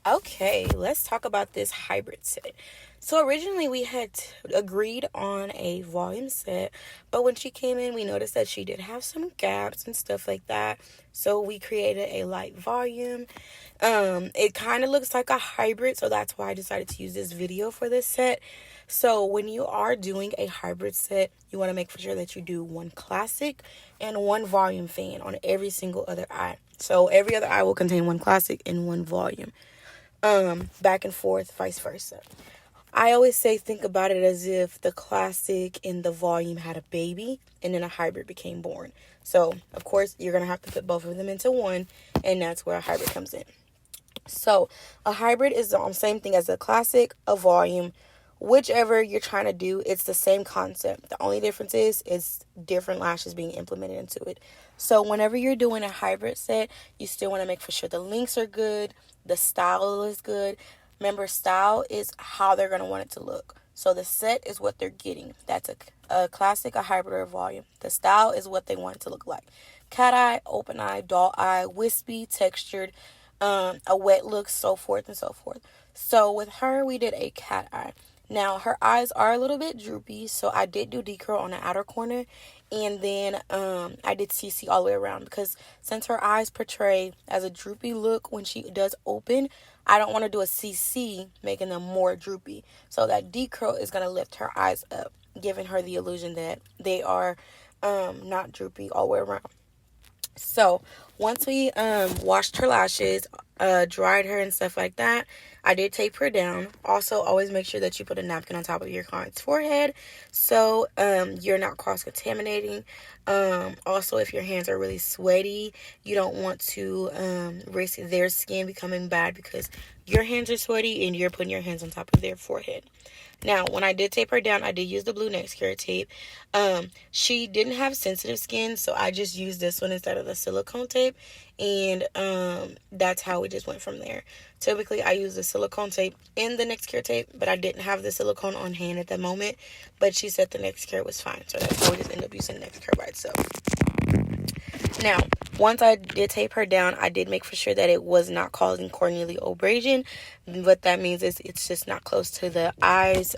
Okay, let's talk about this hybrid set. So originally we had agreed on a volume set, but when she came in, we noticed that she did have some gaps and stuff like that. So we created a light volume. It kind of looks like a hybrid, so that's why I decided to use this video for this set. So when you are doing a hybrid set, you want to make sure that you do one classic and one volume fan on every single other eye. So every other eye will contain one classic and one volume. Back and forth, vice versa. I always say think about it as if the classic and the volume had a baby and then a hybrid became born. So, of course, you're going to have to put both of them into one, and that's where a hybrid comes in. So, a hybrid is the same thing as a classic, a volume, whichever you're trying to do, it's the same concept. The only difference is different lashes being implemented into it. So whenever you're doing a hybrid set, you still want to make for sure the links are good, the style is good. Remember, style is how they're going to want it to look. So the set is what they're getting. That's a classic, a hybrid, or a volume. The style is what they want it to look like. Cat eye, open eye, doll eye, wispy, textured, a wet look, so forth and so forth. So with her, we did a cat eye. Now, her eyes are a little bit droopy, so I did do decurl on the outer corner, and then I did CC all the way around, because since her eyes portray as a droopy look when she does open, I don't want to do a CC making them more droopy. So that decurl is going to lift her eyes up, giving her the illusion that they are not droopy all the way around. So once we washed her lashes, dried her and stuff like that, I did tape her down. Also, always make sure that you put a napkin on top of your client's forehead so you're not cross-contaminating. Also, if your hands are really sweaty, you don't want to risk their skin becoming bad because your hands are sweaty and you're putting your hands on top of their forehead. Now, when I did tape her down, I did use the blue NextCure tape. She didn't have sensitive skin, so I just used this one instead of the silicone tape, and that's how we just went from there. Typically, I use the silicone tape in the NextCure tape, but I didn't have the silicone on hand at the moment, but she said the NextCure was fine, so that's how we just ended up using NextCure by itself. Now, once I did tape her down, I did make for sure that it was not causing corneal abrasion. What that means is it's just not close to the eyes,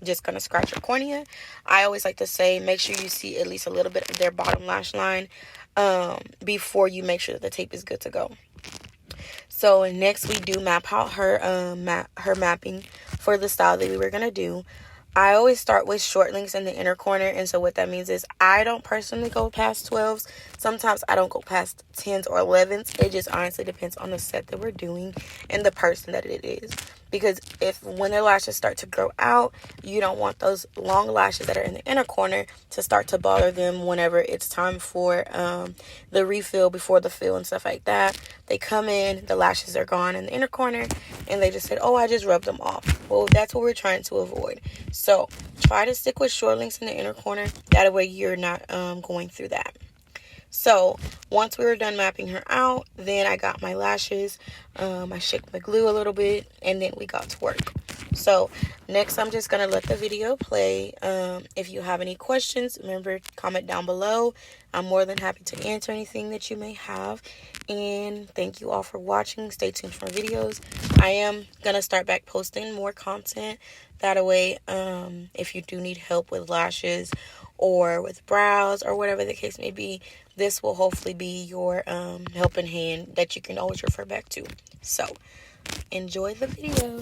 just going to scratch your cornea. I always like to say make sure you see at least a little bit of their bottom lash line before you make sure that the tape is good to go. So next we do map out her mapping for the style that we were going to do. I always start with short links in the inner corner, and so what that means is I don't personally go past 12s. Sometimes I don't go past 10s or 11s. It just honestly depends on the set that we're doing and the person that it is. Because when their lashes start to grow out, you don't want those long lashes that are in the inner corner to start to bother them whenever it's time for the refill, before the fill and stuff like that. They come in, the lashes are gone in the inner corner, and they just said, oh, I just rubbed them off. Well, that's what we're trying to avoid. So try to stick with short links in the inner corner. That way you're not going through that. So once we were done mapping her out, then I got my lashes. I shook my glue a little bit, and then we got to work. So next I'm just going to let the video play. If you have any questions, remember, comment down below. I'm more than happy to answer anything that you may have. And thank you all for watching. Stay tuned for videos. I am going to start back posting more content. That way, if you do need help with lashes or with brows or whatever the case may be, this will hopefully be your helping hand that you can always refer back to. So enjoy the video.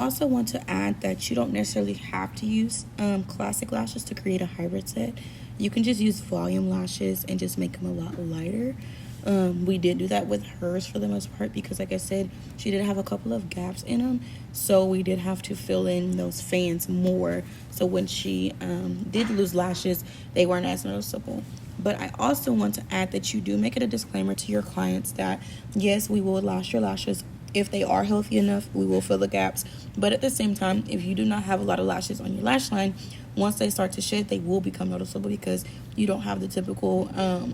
also want to add that you don't necessarily have to use classic lashes to create a hybrid set. You can just use volume lashes and just make them a lot lighter. We did do that with hers for the most part because, like I said, she did have a couple of gaps in them, so we did have to fill in those fans more. So when she did lose lashes, they weren't as noticeable. But I also want to add that you do make it a disclaimer to your clients that yes, we will lash your lashes. If they are healthy enough, we will fill the gaps. But at the same time, if you do not have a lot of lashes on your lash line, once they start to shed, they will become noticeable because you don't have the typical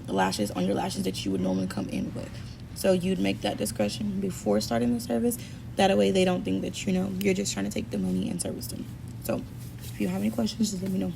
lashes on your lashes that you would normally come in with. So you'd make that discretion before starting the service. That way they don't think that, you're just trying to take the money and service them. So if you have any questions, just let me know.